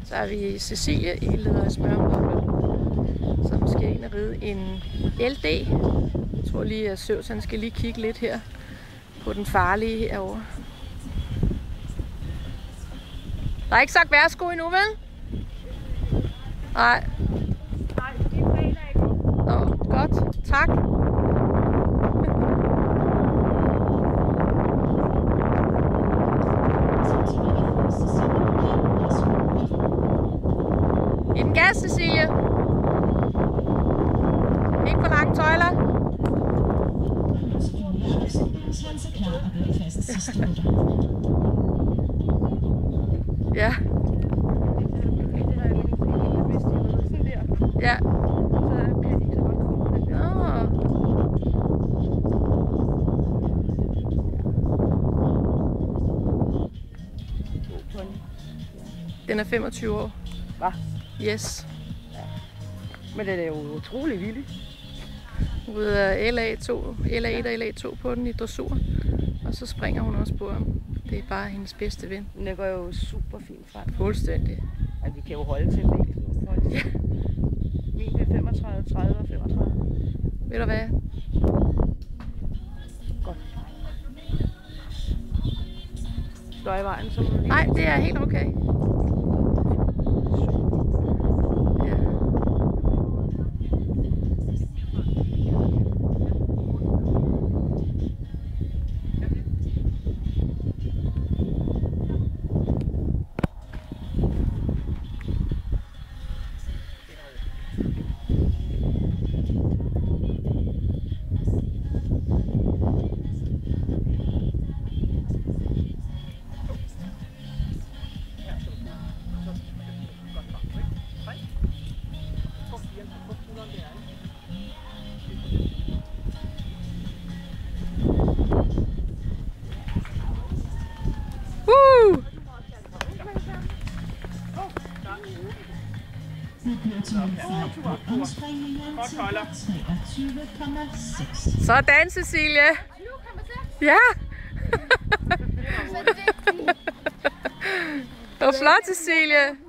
Så er vi Cecilie i Ledøje Smørhumle, som skal ind og ride en LD. Jeg tror lige, at Søvs han skal lige kigge lidt her på den farlige herovre. Der er ikke sagt værsgo endnu, vel? Nej. Nej, det er fredag i går. Nå, godt. Tak. I den gas, Cecilie. Ikke for lange tøjler. Ja. Ja. Den er 25 år. Hva? Yes. Ja. Men det er jo utrolig vildt. Ude af LA1 og LA2 på den i dressur. Og så springer hun også på ham. Det er bare hendes bedste ven. Den går jo super fint frem. Fuldstændig. Altså, vi kan jo holde til en del. Ja. Min er 35, 30 og 35. Ved du hvad? Godt. Står i vejen, så må du lige... Nej, det er helt okay. Ja. Sådan, Cecilie. Ja. Det var flot, Cecilie.